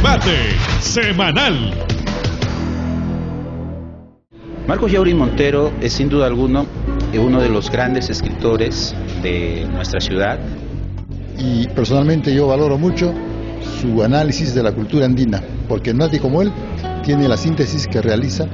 Debate semanal. Marcos Yauri Montero es sin duda alguno uno de los grandes escritores de nuestra ciudad. Y personalmente yo valoro mucho su análisis de la cultura andina, porque nadie como él tiene la síntesis que realiza.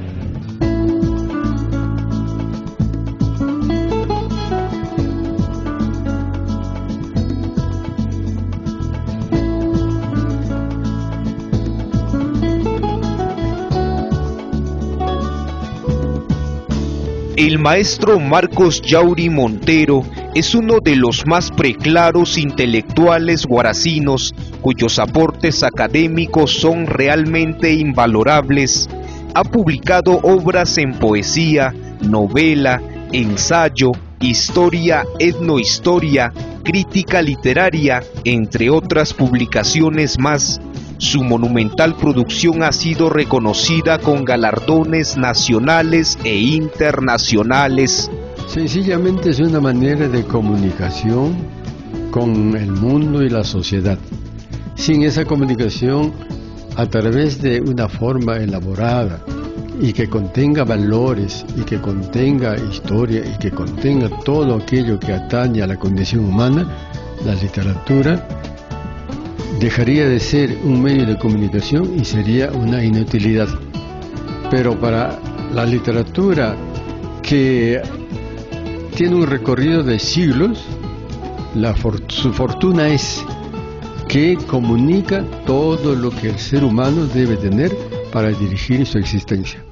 El maestro Marcos Yauri Montero es uno de los más preclaros intelectuales guaracinos, cuyos aportes académicos son realmente invalorables. Ha publicado obras en poesía, novela, ensayo, historia, etnohistoria, crítica literaria, entre otras publicaciones más. Su monumental producción ha sido reconocida con galardones nacionales e internacionales. Sencillamente es una manera de comunicación con el mundo y la sociedad. Sin esa comunicación, a través de una forma elaborada y que contenga valores y que contenga historia y que contenga todo aquello que atañe a la condición humana, la literatura dejaría de ser un medio de comunicación y sería una inutilidad. Pero para la literatura, que tiene un recorrido de siglos, su fortuna es que comunica todo lo que el ser humano debe tener para dirigir su existencia.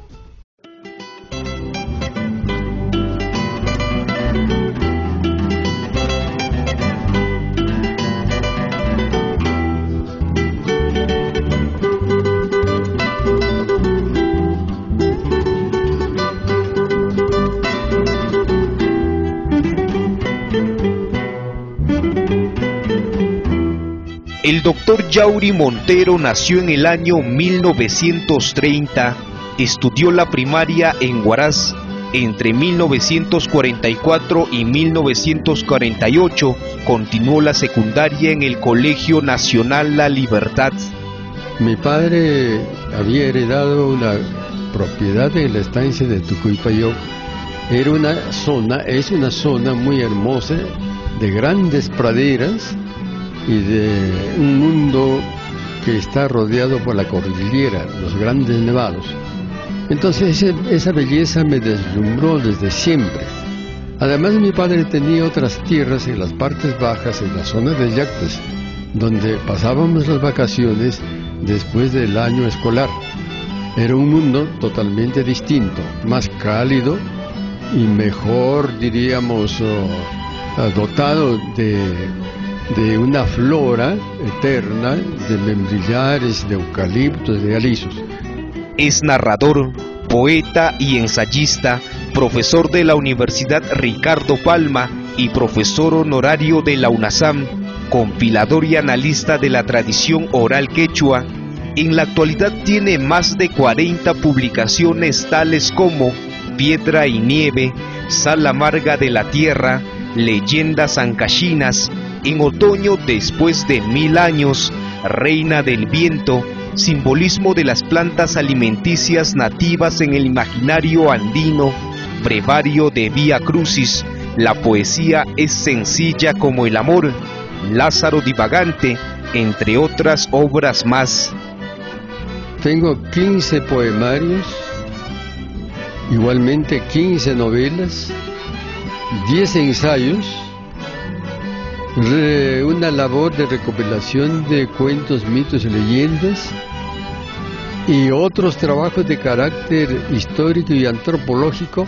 El doctor Yauri Montero nació en el año 1930, estudió la primaria en Huaraz. Entre 1944 y 1948 continuó la secundaria en el Colegio Nacional La Libertad. Mi padre había heredado una propiedad en la estancia de Tucuypayo. Es una zona muy hermosa, de grandes praderas y de un mundo que está rodeado por la cordillera, los grandes nevados. Entonces esa belleza me deslumbró desde siempre. Además, mi padre tenía otras tierras en las partes bajas, en la zona de Yactes, donde pasábamos las vacaciones después del año escolar. Era un mundo totalmente distinto, más cálido y mejor, diríamos, dotado de una flora eterna, de membrillares, de eucaliptos, de alisos. Es narrador, poeta y ensayista, profesor de la Universidad Ricardo Palma y profesor honorario de la UNASAM, compilador y analista de la tradición oral quechua. En la actualidad tiene más de 40 publicaciones tales como Piedra y Nieve, Sal Amarga de la Tierra, Leyendas Ancachinas, En Otoño Después de 1000 Años, Reina del Viento, Simbolismo de las plantas alimenticias nativas en el imaginario andino, Brevario de Vía Crucis, La poesía es sencilla como el amor, Lázaro divagante, entre otras obras más. Tengo 15 poemarios, igualmente 15 novelas, 10 ensayos, una labor de recopilación de cuentos, mitos y leyendas y otros trabajos de carácter histórico y antropológico.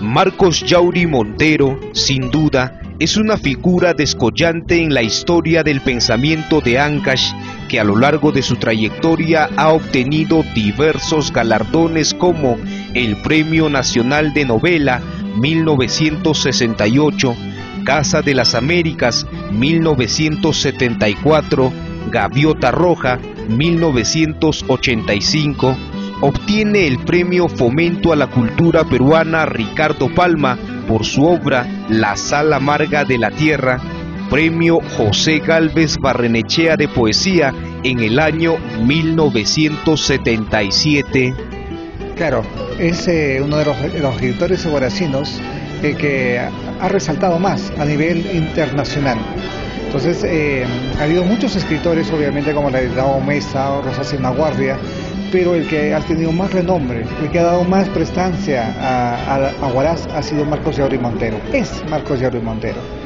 Marcos Yauri Montero, sin duda, es una figura descollante en la historia del pensamiento de Ancash, que a lo largo de su trayectoria ha obtenido diversos galardones como el Premio Nacional de Novela 1968, Casa de las Américas 1974, Gaviota Roja 1985, obtiene el Premio Fomento a la Cultura Peruana Ricardo Palma por su obra La Sal Amarga de la Tierra, Premio José Gálvez Barrenechea de Poesía en el año 1977. Claro, es uno de los escritores guaracinos que ha resaltado más a nivel internacional. Entonces, ha habido muchos escritores, obviamente, como la de Dao Mesa o Rosa Guardia, pero el que ha tenido más renombre, el que ha dado más prestancia a Huaraz ha sido Marcos Yauri Montero. Es Marcos Yauri Montero.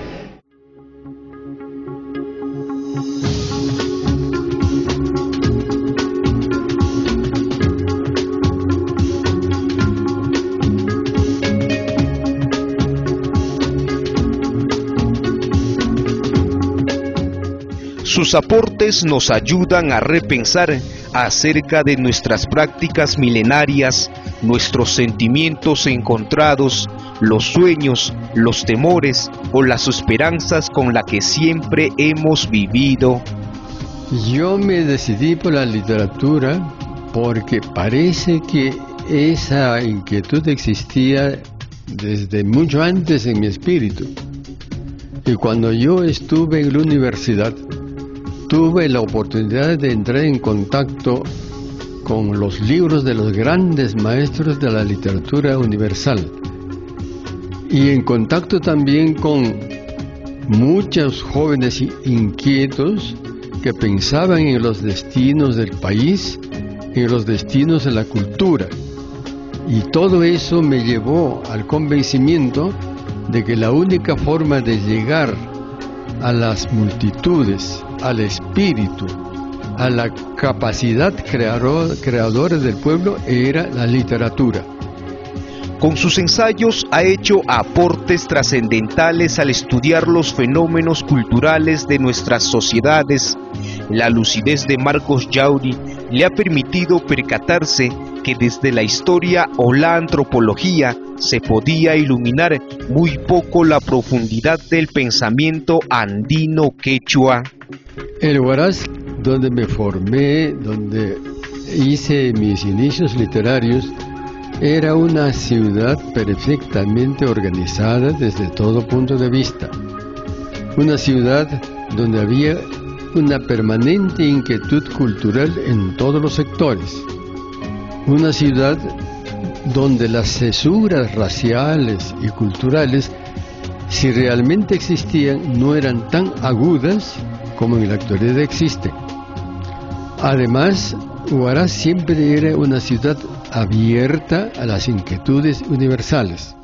Sus aportes nos ayudan a repensar acerca de nuestras prácticas milenarias, nuestros sentimientos encontrados, los sueños, los temores o las esperanzas con las que siempre hemos vivido. Yo me decidí por la literatura porque parece que esa inquietud existía desde mucho antes en mi espíritu. Y cuando yo estuve en la universidad, tuve la oportunidad de entrar en contacto con los libros de los grandes maestros de la literatura universal y en contacto también con muchos jóvenes inquietos que pensaban en los destinos del país, en los destinos de la cultura. Y todo eso me llevó al convencimiento de que la única forma de llegar a las multitudes, al espíritu, a la capacidad creadora del pueblo era la literatura. Con sus ensayos ha hecho aportes trascendentales al estudiar los fenómenos culturales de nuestras sociedades. La lucidez de Marcos Yauri le ha permitido percatarse que desde la historia o la antropología se podía iluminar muy poco la profundidad del pensamiento andino quechua. El Huaraz, donde me formé, donde hice mis inicios literarios, era una ciudad perfectamente organizada desde todo punto de vista. Una ciudad donde había una permanente inquietud cultural en todos los sectores. Una ciudad donde las cesuras raciales y culturales, si realmente existían, no eran tan agudas como en la actualidad existen. Además, Huaraz siempre era una ciudad abierta a las inquietudes universales.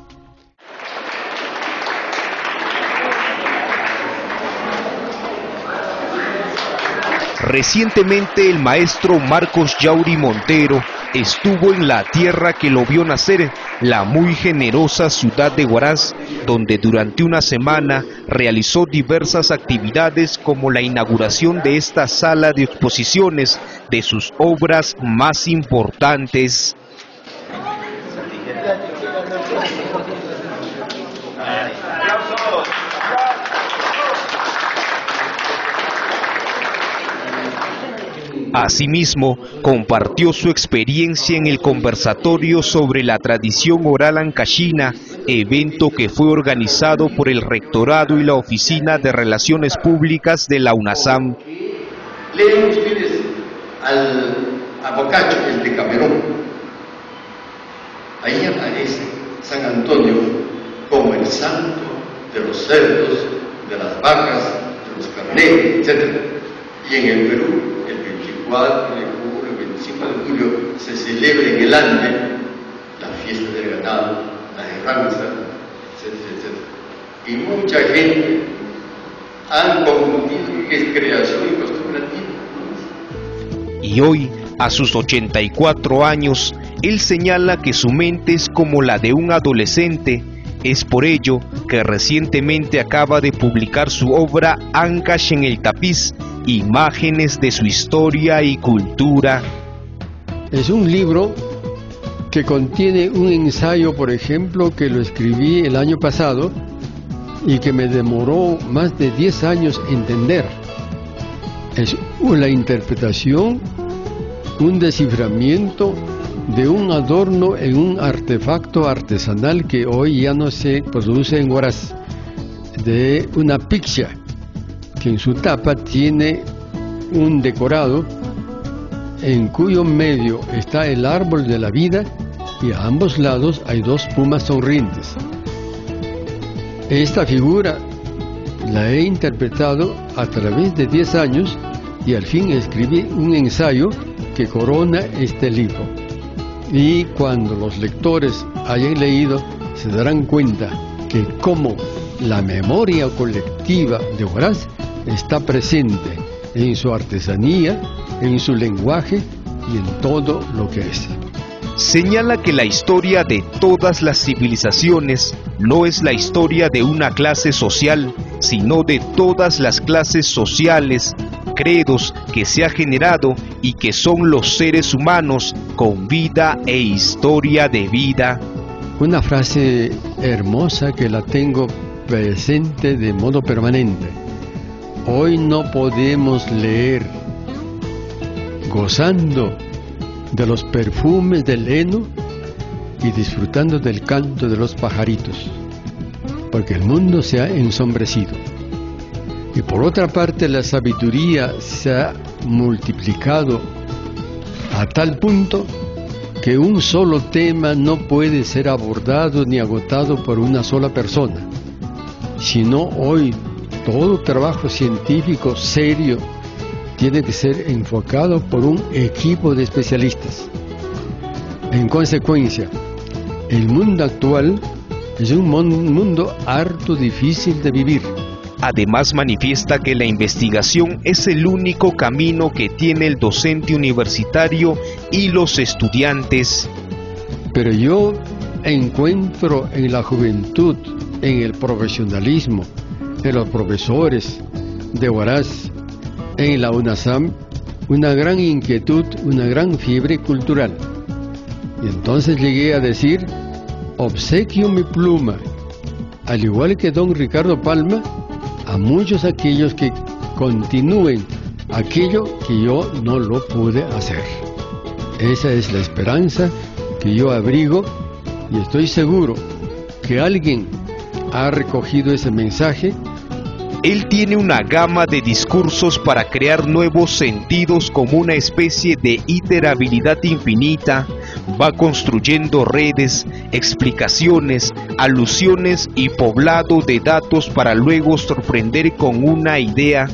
Recientemente el maestro Marcos Yauri Montero estuvo en la tierra que lo vio nacer, la muy generosa ciudad de Huaraz, donde durante una semana realizó diversas actividades como la inauguración de esta sala de exposiciones de sus obras más importantes. Asimismo, compartió su experiencia en el conversatorio sobre la tradición oral ancashina, evento que fue organizado por el Rectorado y la Oficina de Relaciones Públicas de la UNASAM. Leen ustedes a Bocacho, el de Camerún. Ahí aparece San Antonio como el santo de los cerdos, de las vacas, de los carneros, etc. Y en el Perú, el 24 de julio, el 25 de julio, se celebra en el Ande la fiesta del ganado, la herranza, etc., etc. Y mucha gente han confundido que es creación y costumbre antigua. Y hoy, a sus 84 años, él señala que su mente es como la de un adolescente. Es por ello que recientemente acaba de publicar su obra Ancash en el tapiz, imágenes de su historia y cultura. Es un libro que contiene un ensayo, por ejemplo, que lo escribí el año pasado y que me demoró más de 10 años entender. Es una interpretación, un desciframiento de un adorno en un artefacto artesanal que hoy ya no se produce en Huaraz, de una piccha que en su tapa tiene un decorado en cuyo medio está el árbol de la vida y a ambos lados hay dos pumas sonrientes. Esta figura la he interpretado a través de 10 años y al fin escribí un ensayo que corona este libro. Y cuando los lectores hayan leído, se darán cuenta que como la memoria colectiva de Huaraz está presente en su artesanía, en su lenguaje y en todo lo que es. Señala que la historia de todas las civilizaciones no es la historia de una clase social, sino de todas las clases sociales, credos que se ha generado y que son los seres humanos con vida e historia de vida. Una frase hermosa que la tengo presente de modo permanente. Hoy no podemos leer gozando de los perfumes del heno y disfrutando del canto de los pajaritos, porque el mundo se ha ensombrecido. Y por otra parte, la sabiduría se ha multiplicado a tal punto que un solo tema no puede ser abordado ni agotado por una sola persona, sino hoy todo trabajo científico serio tiene que ser enfocado por un equipo de especialistas. En consecuencia, el mundo actual es un mundo harto difícil de vivir. Además manifiesta que la investigación es el único camino que tiene el docente universitario y los estudiantes. Pero yo encuentro en la juventud, en el profesionalismo, en los profesores de Huaraz, en la UNASAM, una gran inquietud, una gran fiebre cultural. Y entonces llegué a decir, obsequio mi pluma, al igual que don Ricardo Palma, a muchos aquellos que continúen aquello que yo no lo pude hacer. Esa es la esperanza que yo abrigo y estoy seguro que alguien ha recogido ese mensaje. Él tiene una gama de discursos para crear nuevos sentidos como una especie de iterabilidad infinita. Va construyendo redes, explicaciones, alusiones y poblado de datos para luego sorprender con una idea.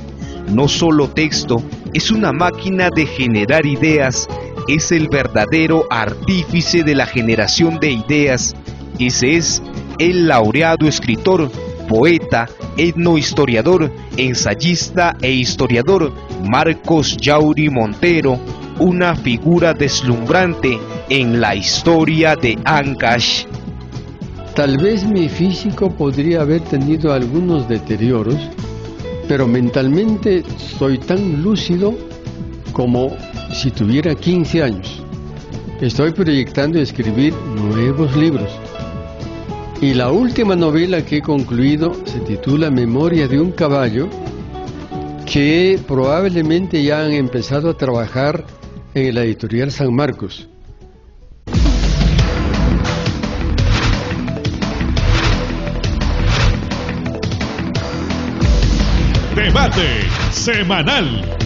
No solo texto, es una máquina de generar ideas. Es el verdadero artífice de la generación de ideas. Ese es el laureado escritor, poeta, etnohistoriador, ensayista e historiador Marcos Yauri Montero, una figura deslumbrante en la historia de Ancash. Tal vez mi físico podría haber tenido algunos deterioros, pero mentalmente soy tan lúcido como si tuviera 15 años. Estoy proyectando escribir nuevos libros. Y la última novela que he concluido se titula Memoria de un caballo, que probablemente ya han empezado a trabajar en la editorial San Marcos. Debate semanal.